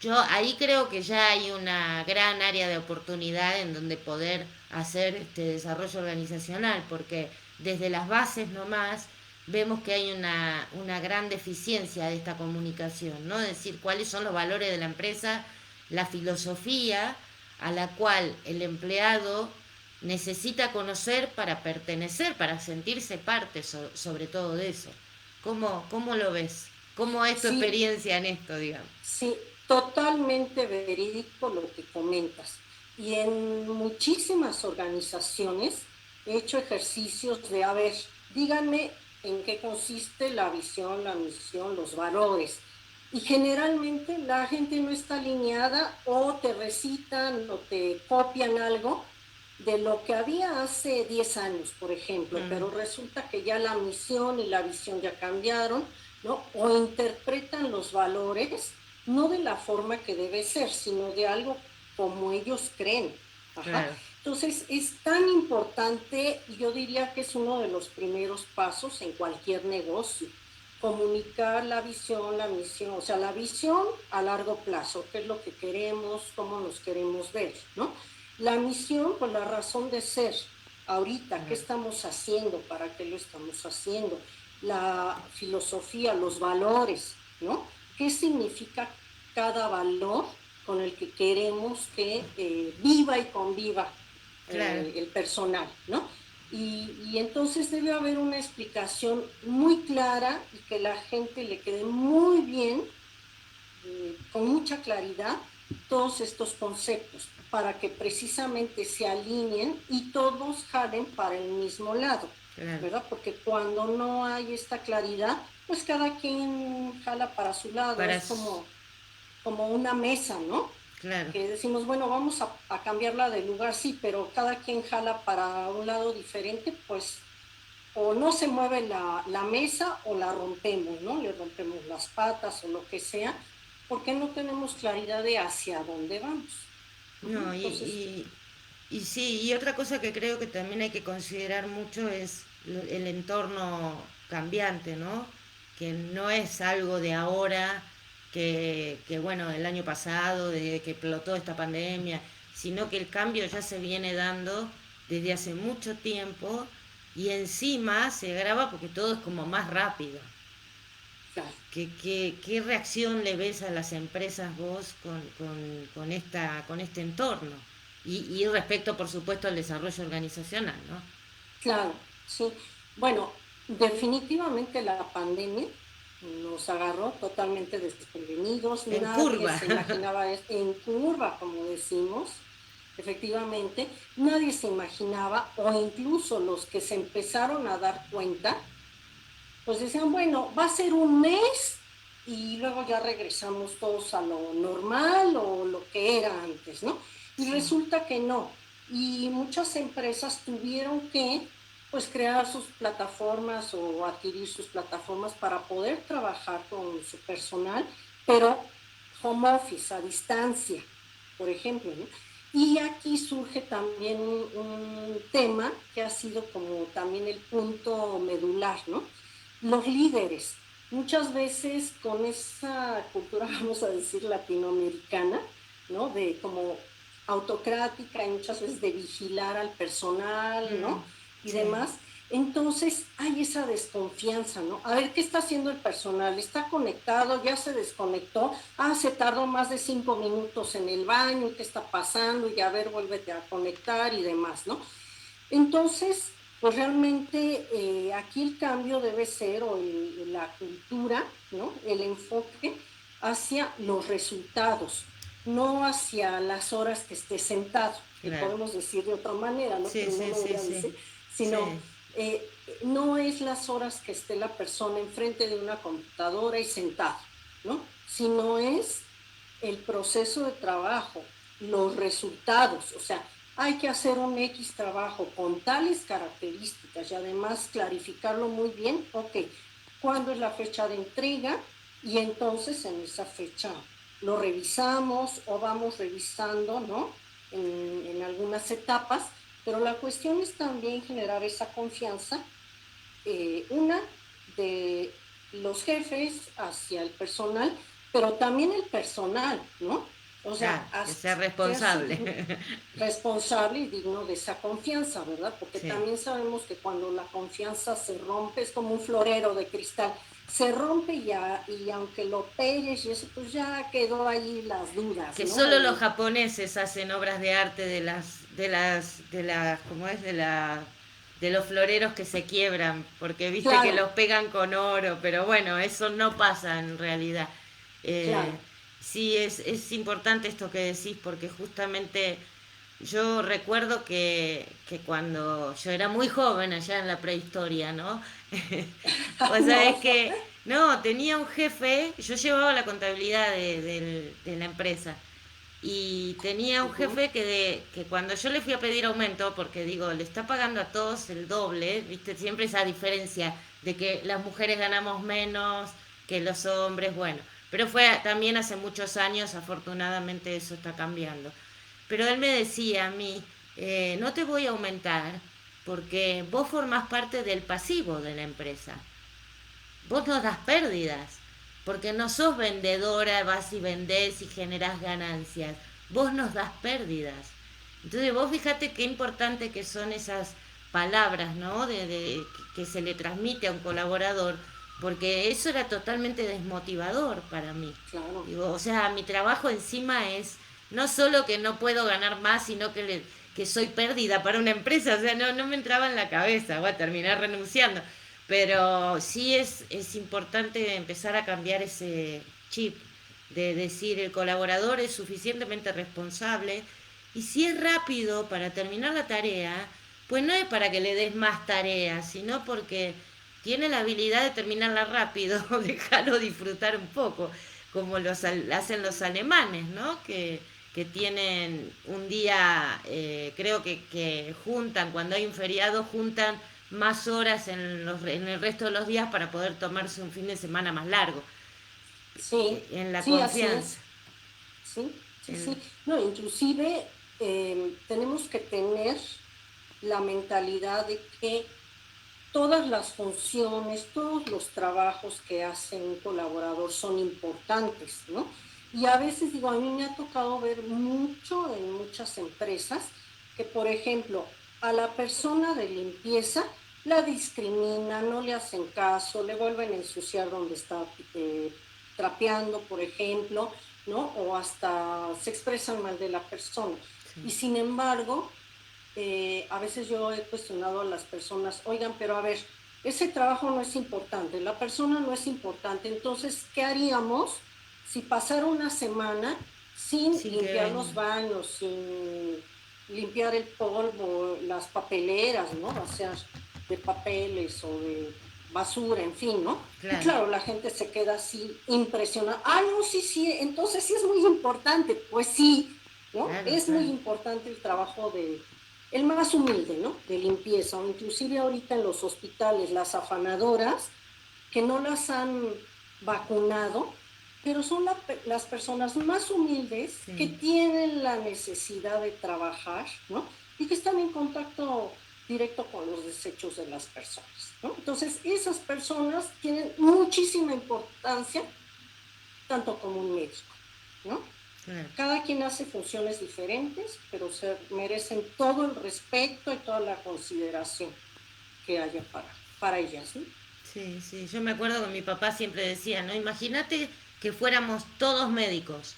Yo ahí creo que ya hay una gran área de oportunidad en donde poder hacer este desarrollo organizacional, porque desde las bases nomás vemos que hay una gran deficiencia de esta comunicación, ¿no? Es decir, cuáles son los valores de la empresa, la filosofía a la cual el empleado necesita conocer para pertenecer, para sentirse parte sobre todo de eso. ¿Cómo lo ves? ¿Cómo es tu Sí, experiencia en esto, digamos? sí, totalmente verídico lo que comentas. Y en muchísimas organizaciones he hecho ejercicios de, a ver, díganme en qué consiste la visión, la misión, los valores. Y generalmente la gente no está alineada o te recitan o te copian algo de lo que había hace 10 años, por ejemplo, Mm, pero resulta que ya la misión y la visión ya cambiaron, ¿no? O interpretan los valores no de la forma que debe ser, sino de algo como ellos creen. Ajá. claro, Entonces, es tan importante, y yo diría que es uno de los primeros pasos en cualquier negocio, comunicar la visión, la misión, o sea, la visión a largo plazo, qué es lo que queremos, cómo nos queremos ver, ¿no? La misión, pues la razón de ser, ahorita, qué claro, estamos haciendo, para qué lo estamos haciendo, la filosofía, los valores, ¿no? ¿Qué significa cada valor con el que queremos que viva y conviva claro. el personal, ¿no? Y entonces debe haber una explicación muy clara y que la gente le quede muy bien, con mucha claridad, todos estos conceptos para que precisamente se alineen y todos jalen para el mismo lado, Claro, ¿verdad? Porque cuando no hay esta claridad, pues cada quien jala para su lado, para, es como una mesa, ¿no? claro, Que decimos, bueno, vamos a cambiarla de lugar, sí, pero cada quien jala para un lado diferente, pues o no se mueve la mesa o la rompemos, ¿no? Le rompemos las patas o lo que sea, porque no tenemos claridad de hacia dónde vamos. no, Entonces, y sí, y otra cosa que creo que también hay que considerar mucho es el entorno cambiante, ¿no? Que no es algo de ahora, que bueno, el año pasado, desde que explotó esta pandemia, sino que el cambio ya se viene dando desde hace mucho tiempo y encima se agrava porque todo es como más rápido. claro. ¿Qué reacción le ves a las empresas vos con este entorno? Y respecto, por supuesto, al desarrollo organizacional, ¿no? Claro, sí. Bueno, definitivamente la pandemia nos agarró totalmente desprevenidos, En nadie curva. se imaginaba en curva, como decimos, efectivamente, nadie se imaginaba, o incluso los que se empezaron a dar cuenta, pues decían, bueno, va a ser un mes y luego ya regresamos todos a lo normal o lo que era antes, ¿no? Y Sí, resulta que no. Y muchas empresas tuvieron que, pues, crear sus plataformas o adquirir sus plataformas para poder trabajar con su personal, pero home office, a distancia, por ejemplo, ¿no? Y aquí surge también un tema que ha sido como también el punto medular, ¿no? Los líderes, muchas veces con esa cultura, vamos a decir, latinoamericana, ¿no? De como autocrática y muchas veces de vigilar al personal, mm, ¿no? Y sí, demás. Entonces hay esa desconfianza, ¿no? A ver, ¿qué está haciendo el personal? ¿Está conectado? ¿Ya se desconectó? Ah, se tardó más de 5 minutos en el baño, ¿qué está pasando? Y a ver, vuélvete a conectar y demás, ¿no? Entonces, pues realmente aquí el cambio debe ser, o la cultura, ¿no? El enfoque hacia los resultados, no hacia las horas que esté sentado, que claro. podemos decir de otra manera, ¿no? Sí, Pero no sí, lo voy sí, a sí. decir, sino Sí, no es las horas que esté la persona enfrente de una computadora y sentado, ¿no? Sino es el proceso de trabajo, los resultados, o sea, hay que hacer un X trabajo con tales características y además clarificarlo muy bien, ok, ¿cuándo es la fecha de entrega? y entonces en esa fecha lo revisamos o vamos revisando, ¿no? En algunas etapas, pero la cuestión es también generar esa confianza, una de los jefes hacia el personal, pero también el personal, ¿no? O sea, Claro, que sea hacerse responsable. responsable y digno de esa confianza, ¿verdad? Porque Sí. también sabemos que cuando la confianza se rompe, es como un florero de cristal, se rompe y aunque lo pegues y eso, pues ya quedó ahí las dudas, Que ¿no? solo los japoneses hacen obras de arte de las, ¿cómo es? De los floreros que se quiebran, porque viste que Claro, los pegan con oro, pero bueno, eso no pasa en realidad. claro. Eh, sí, es importante esto que decís, porque justamente yo recuerdo que cuando yo era muy joven allá en la prehistoria, ¿no? Vos sabés No, no. que, no, tenía un jefe, yo llevaba la contabilidad de la empresa y tenía un Uh-huh. jefe que cuando yo le fui a pedir aumento, porque digo, le está pagando a todos el doble, viste, siempre esa diferencia de que las mujeres ganamos menos que los hombres, bueno, pero fue también hace muchos años, afortunadamente eso está cambiando. Pero él me decía a mí, no te voy a aumentar porque vos formás parte del pasivo de la empresa. Vos nos das pérdidas, porque no sos vendedora, vas y vendés y generás ganancias. Vos nos das pérdidas. Entonces vos fíjate qué importante que son esas palabras, ¿no? Que se le transmite a un colaborador, porque eso era totalmente desmotivador para mí. Claro. Digo, o sea, mi trabajo encima es no solo que no puedo ganar más, sino que soy pérdida para una empresa. O sea, no me entraba en la cabeza, voy a terminar renunciando. Pero sí es importante empezar a cambiar ese chip de decir el colaborador es suficientemente responsable y si es rápido para terminar la tarea, pues no es para que le des más tareas, sino porque tiene la habilidad de terminarla rápido, dejarlo disfrutar un poco, como hacen los alemanes, ¿no? Que tienen un día, creo que juntan, cuando hay un feriado, juntan más horas en el resto de los días para poder tomarse un fin de semana más largo, Sí, en la sí, así confianza. es. Sí, sí, En, sí. No, inclusive tenemos que tener la mentalidad de que todas las funciones, todos los trabajos que hace un colaborador son importantes, ¿no? Y a veces digo, a mí me ha tocado ver mucho en muchas empresas que, por ejemplo, a la persona de limpieza la discriminan, no le hacen caso, le vuelven a ensuciar donde está trapeando, por ejemplo, ¿no? O hasta se expresan mal de la persona. sí, Y sin embargo, a veces yo he cuestionado a las personas, oigan, pero a ver, ese trabajo no es importante, la persona no es importante, entonces, ¿qué haríamos si pasara una semana sin sin que limpiar venga. los baños, sin limpiar el polvo, las papeleras, ¿no? O sea, de papeles o de basura, en fin, ¿no? Y Claro, claro, la gente se queda así impresionada. Ah, no, sí, sí, entonces sí es muy importante. Pues sí, ¿no? claro, Es muy claro. importante el trabajo de el más humilde, ¿no? De limpieza, o inclusive ahorita en los hospitales, las afanadoras, que no las han vacunado, pero son las personas más humildes que Sí. tienen la necesidad de trabajar, ¿no? Y que están en contacto directo con los desechos de las personas, ¿no? Entonces, esas personas tienen muchísima importancia, tanto como un médico, ¿no? Claro. Cada quien hace funciones diferentes, pero se merecen todo el respeto y toda la consideración que haya para ellas, ¿no? Sí, sí, yo me acuerdo que mi papá siempre decía, ¿no? Imagínate que fuéramos todos médicos,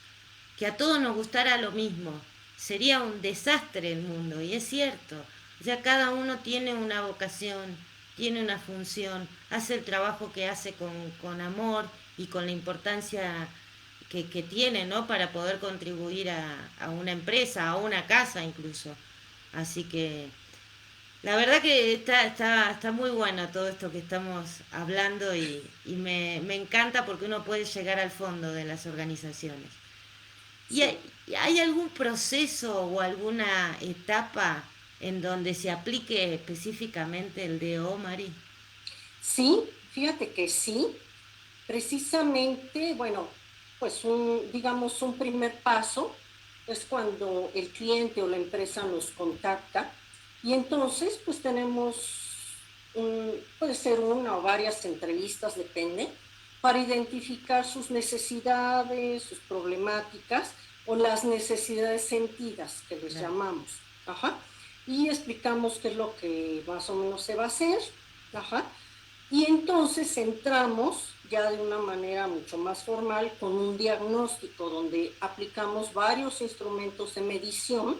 que a todos nos gustara lo mismo. Sería un desastre el mundo, y es cierto. O sea, cada uno tiene una vocación, tiene una función, hace el trabajo que hace con amor y con la importancia que tiene, ¿no? Para poder contribuir a una empresa, a una casa incluso. Así que la verdad que está muy bueno todo esto que estamos hablando y me encanta porque uno puede llegar al fondo de las organizaciones. ¿Y Sí. hay algún proceso o alguna etapa en donde se aplique específicamente el DO, Mari? Sí, fíjate que sí. Precisamente, bueno, pues digamos un primer paso es cuando el cliente o la empresa nos contacta y entonces pues puede ser una o varias entrevistas, depende, para identificar sus necesidades, sus problemáticas o las necesidades sentidas que les Claro. llamamos. Ajá. Y explicamos qué es lo que más o menos se va a hacer. Ajá. Y entonces entramos ya de una manera mucho más formal con un diagnóstico donde aplicamos varios instrumentos de medición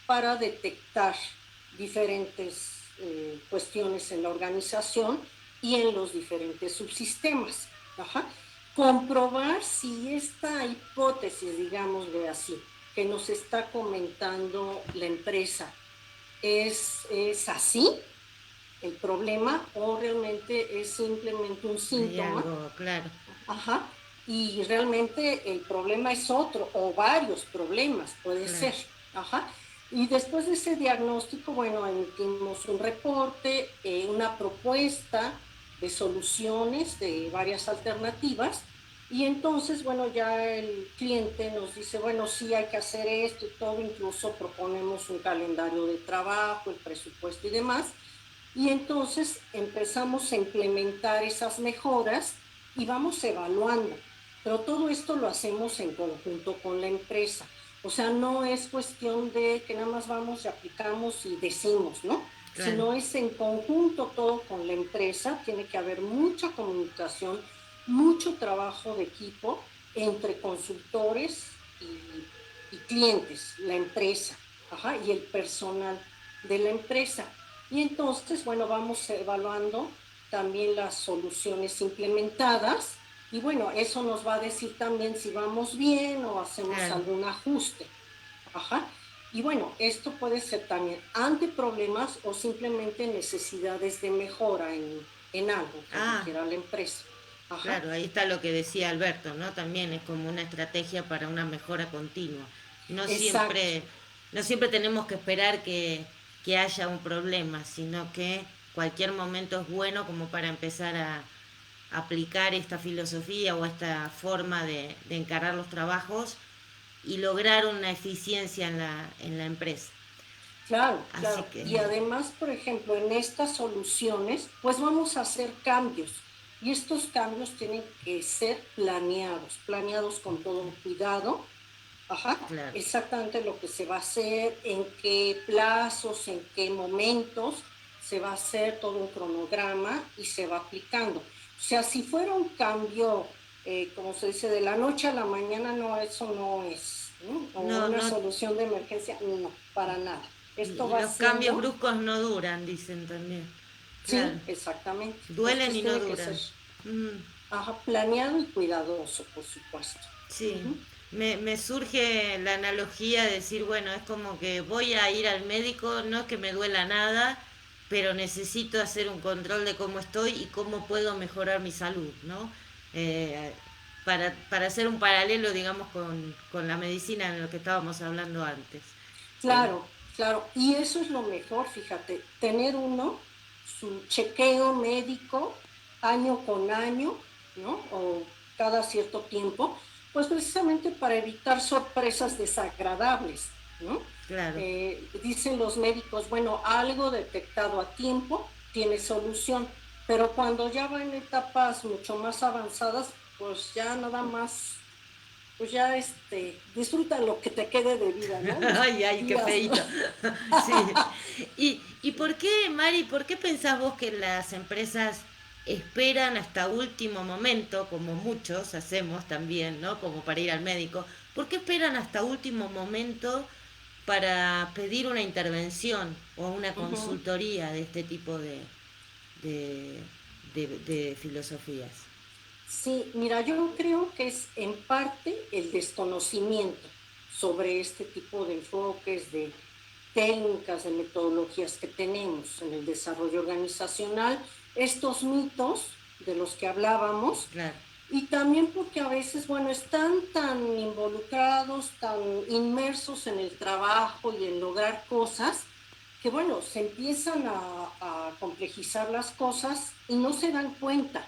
para detectar diferentes cuestiones en la organización y en los diferentes subsistemas. Ajá. Comprobar si esta hipótesis, digámosle así, que nos está comentando la empresa es así el problema o realmente es simplemente un Hay síntoma. algo, claro. Ajá. Y realmente el problema es otro o varios problemas, puede Claro. ser. Ajá. Y después de ese diagnóstico, bueno, emitimos un reporte, una propuesta de soluciones de varias alternativas. Y entonces, bueno, ya el cliente nos dice, bueno, sí hay que hacer esto y todo, incluso proponemos un calendario de trabajo, el presupuesto y demás. Y entonces empezamos a implementar esas mejoras y vamos evaluando. Pero todo esto lo hacemos en conjunto con la empresa. O sea, no es cuestión de que nada más vamos y aplicamos y decimos, ¿no? Claro. Sino es en conjunto todo con la empresa. Tiene que haber mucha comunicación, mucho trabajo de equipo entre consultores y clientes, la empresa, ajá, y el personal de la empresa. Y entonces, bueno, vamos evaluando también las soluciones implementadas y bueno, eso nos va a decir también si vamos bien o hacemos Claro. algún ajuste. Ajá. Y bueno, esto puede ser también ante problemas o simplemente necesidades de mejora en algo que Ah, requiera la empresa. Ajá. claro, ahí está lo que decía Alberto, ¿no? También es como una estrategia para una mejora continua. No Exacto. siempre, no siempre tenemos que esperar que haya un problema, sino que cualquier momento es bueno como para empezar a aplicar esta filosofía o esta forma de encarar los trabajos y lograr una eficiencia en la empresa. Claro, Así claro. que, Y además, por ejemplo, en estas soluciones, pues vamos a hacer cambios. Y estos cambios tienen que ser planeados con todo cuidado. Ajá, claro. exactamente lo que se va a hacer, en qué plazos, en qué momentos se va a hacer todo un cronograma y se va aplicando. O sea, si fuera un cambio, como se dice, de la noche a la mañana, no, eso no es, ¿no? O No, una no, solución de emergencia, no, para nada. Esto y va los cambios siendo, bruscos no duran, dicen también. Claro, sí, exactamente. duelen Entonces y no tiene que ser, duran. Mm, ajá, planeado y cuidadoso, por supuesto. sí, Uh-huh. me surge la analogía de decir, bueno, es como que voy a ir al médico, no es que me duela nada, pero necesito hacer un control de cómo estoy y cómo puedo mejorar mi salud, ¿no? Eh, para hacer un paralelo, digamos, con la medicina en lo que estábamos hablando antes. Eh, Claro, claro. Y eso es lo mejor, fíjate, tener uno su chequeo médico año con año, ¿no? O cada cierto tiempo, pues precisamente para evitar sorpresas desagradables, ¿no? claro. Dicen los médicos, bueno, algo detectado a tiempo tiene solución, pero cuando ya va en etapas mucho más avanzadas, pues ya nada más pues ya disfruta lo que te quede de vida, ¿no? Los Ay, ay, qué días, ¿no? feito. Sí. ¿Y por qué, Mari, por qué pensás vos que las empresas esperan hasta último momento, como muchos hacemos también, ¿no? Como para ir al médico? ¿Por qué esperan hasta último momento para pedir una intervención o una Uh-huh. consultoría de este tipo de, de filosofías? Sí, mira, yo creo que es en parte el desconocimiento sobre este tipo de enfoques, de técnicas, de metodologías que tenemos en el desarrollo organizacional, estos mitos de los que hablábamos. Claro, Y también porque a veces, bueno, están tan involucrados, tan inmersos en el trabajo y en lograr cosas, que bueno, se empiezan a complejizar las cosas y no se dan cuenta.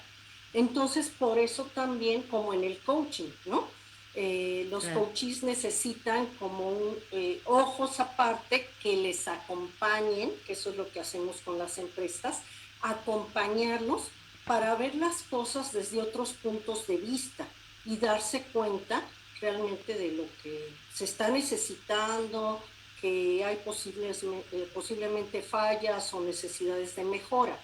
Entonces, por eso también, como en el coaching, ¿no? Los Claro. coaches necesitan como ojos aparte que les acompañen, que eso es lo que hacemos con las empresas, acompañarlos para ver las cosas desde otros puntos de vista y darse cuenta realmente de lo que se está necesitando, que hay posiblemente fallas o necesidades de mejora,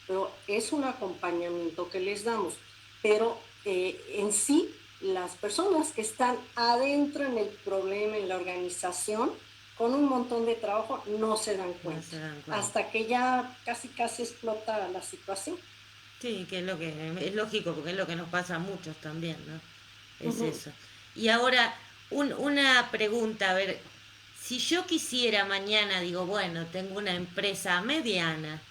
pero es un acompañamiento que les damos. Pero en sí, las personas que están adentro en el problema, en la organización, con un montón de trabajo, no se dan No cuenta, se dan cuenta. hasta que ya casi casi explota la situación. Sí, que es lo que es lógico porque es lo que nos pasa a muchos también, ¿no? Es Ujú, eso. Y ahora, una pregunta, a ver, si yo quisiera mañana, digo, bueno, tengo una empresa mediana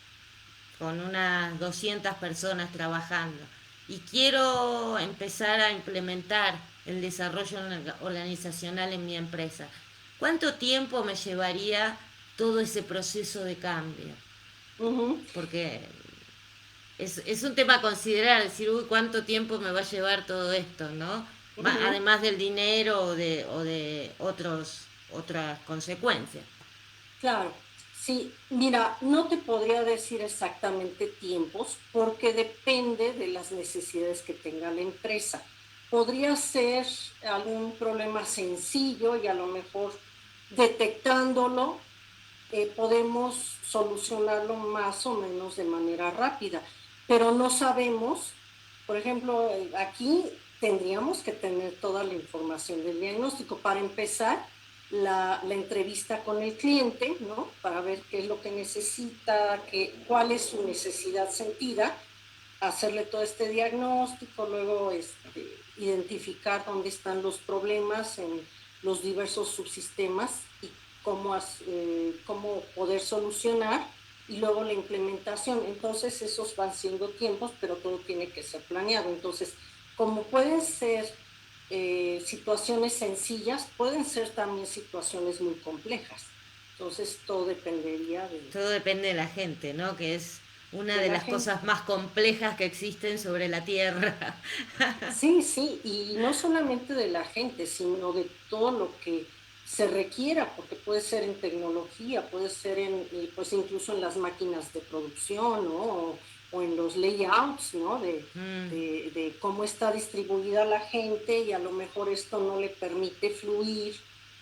con unas 200 personas trabajando y quiero empezar a implementar el desarrollo organizacional en mi empresa, ¿cuánto tiempo me llevaría todo ese proceso de cambio? ujú, Porque es un tema a considerar, decir, uy, ¿cuánto tiempo me va a llevar todo esto, no? ujú. Además del dinero o de otras consecuencias. Claro, sí, mira, no te podría decir exactamente tiempos porque depende de las necesidades que tenga la empresa. Podría ser algún problema sencillo y a lo mejor detectándolo podemos solucionarlo más o menos de manera rápida, pero no sabemos, por ejemplo, aquí tendríamos que tener toda la información del diagnóstico para empezar la entrevista con el cliente, ¿no? Para ver qué es lo que necesita, cuál es su necesidad sentida, hacerle todo este diagnóstico, luego identificar dónde están los problemas en los diversos subsistemas y cómo poder solucionar y luego la implementación. Entonces esos van siendo tiempos, pero todo tiene que ser planeado. Entonces, como pueden ser situaciones sencillas, pueden ser también situaciones muy complejas. Entonces todo dependería Todo depende de la gente, ¿no? Que es una de de la las gente. cosas más complejas que existen sobre la Tierra. Sí, sí, y no solamente de la gente, sino de todo lo que se requiera, porque puede ser en tecnología, puede ser pues incluso en las máquinas de producción, ¿no? O en los layouts, ¿no? Mm, De cómo está distribuida la gente y a lo mejor esto no le permite fluir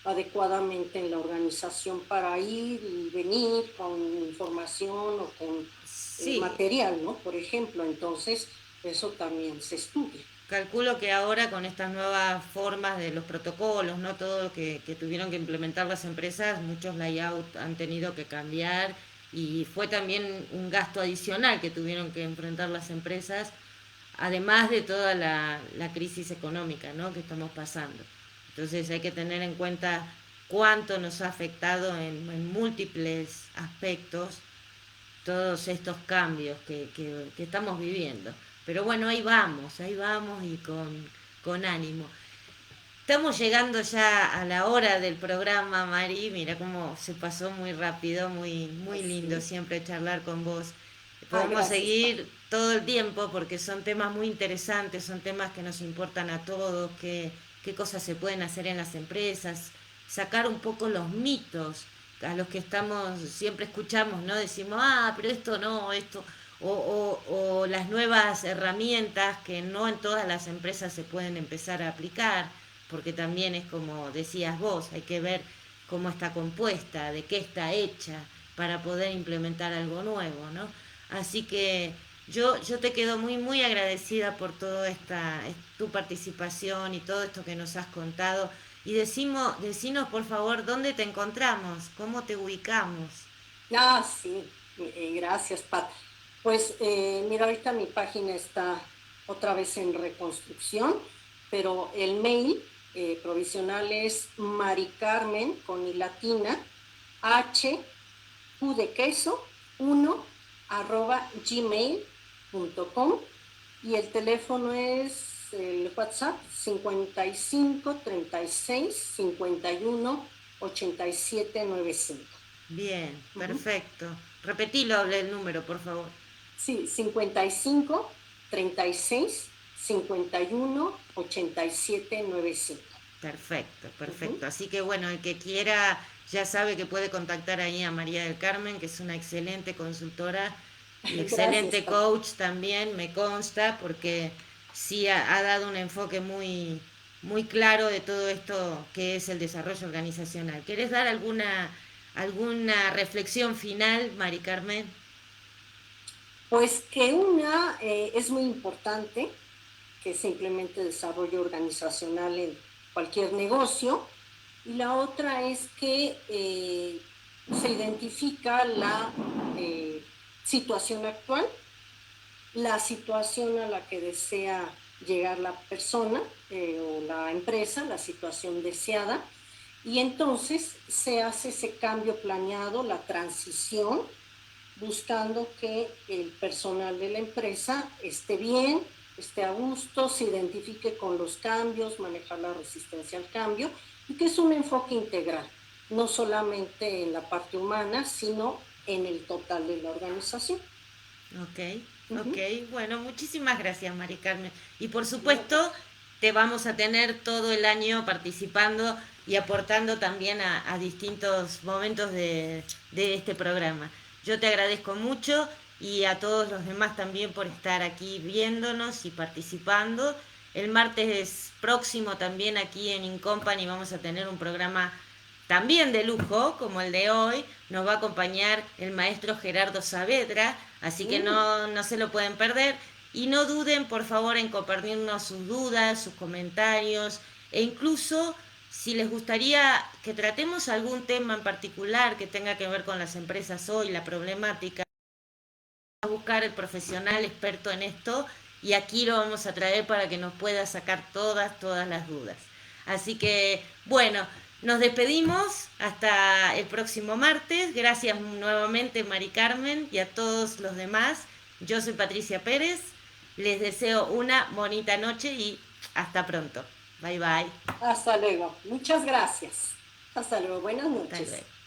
adecuadamente en la organización para ir y venir con información o con sí, material, ¿no? Por ejemplo, entonces eso también se estudia. calculo que ahora con estas nuevas formas de los protocolos, ¿no? Todo lo que tuvieron que implementar las empresas, muchos layouts han tenido que cambiar y fue también un gasto adicional que tuvieron que enfrentar las empresas, además de toda la crisis económica, ¿no? Que estamos pasando. Entonces hay que tener en cuenta cuánto nos ha afectado en múltiples aspectos todos estos cambios que estamos viviendo. Pero bueno, ahí vamos y con ánimo. Estamos llegando ya a la hora del programa, Mari. Mira cómo se pasó muy rápido, muy lindo Así. siempre charlar con vos. Ah, Podemos gracias, Pat. seguir todo el tiempo porque son temas muy interesantes, son temas que nos importan a todos, qué cosas se pueden hacer en las empresas, sacar un poco los mitos a los que estamos, siempre escuchamos, ¿no? Decimos, ah, pero esto no, esto, o las nuevas herramientas que no en todas las empresas se pueden empezar a aplicar, porque también es como decías vos, hay que ver cómo está compuesta, de qué está hecha, para poder implementar algo nuevo, ¿no? Así que yo te quedo muy agradecida por toda tu participación y todo esto que nos has contado. Y decinos por favor dónde te encontramos, cómo te ubicamos. Ah, sí, gracias, Pat. Pues mira, ahorita mi página está otra vez en reconstrucción, pero el mail provisional es maricarmen con i latina h q de queso 1 arroba gmail.com y el teléfono es el WhatsApp 55 36 51 87 95. Bien, Uh -huh. perfecto. Repetilo el número, por favor. Sí, 55 36-51-8795. Perfecto, perfecto. Así que bueno, el que quiera ya sabe que puede contactar ahí a María del Carmen, que es una excelente consultora y Gracias, excelente Pati. coach también, me consta, porque sí ha dado un enfoque muy claro de todo esto que es el desarrollo organizacional. ¿Querés dar alguna reflexión final, Mari Carmen? Pues que es muy importante que se implemente desarrollo organizacional en cualquier negocio, y la otra es que se identifica la situación actual, la situación a la que desea llegar la persona o la empresa, la situación deseada, y entonces se hace ese cambio planeado, la transición, buscando que el personal de la empresa esté bien, esté a gusto, se identifique con los cambios, manejar la resistencia al cambio, y que es un enfoque integral, no solamente en la parte humana, sino en el total de la organización. Ok, Uh ok. -huh. Bueno, muchísimas gracias, Mari Carmen. Y por No, supuesto, Pati. te vamos a tener todo el año participando y aportando también a distintos momentos de este programa. Yo te agradezco mucho y a todos los demás también por estar aquí viéndonos y participando. El martes próximo también aquí en Incompany vamos a tener un programa también de lujo, como el de hoy. Nos va a acompañar el maestro Gerardo Saavedra, así que no se lo pueden perder. Y no duden, por favor, en compartirnos sus dudas, sus comentarios, e incluso si les gustaría que tratemos algún tema en particular que tenga que ver con las empresas hoy, la problemática, a buscar el profesional experto en esto y aquí lo vamos a traer para que nos pueda sacar todas las dudas. Así que, bueno, nos despedimos hasta el próximo martes. Gracias nuevamente, Mari Carmen, y a todos los demás. Yo soy Patricia Pérez. Les deseo una bonita noche y hasta pronto. Bye bye. Hasta luego. Muchas gracias. Hasta luego. Buenas Hasta noches. luego.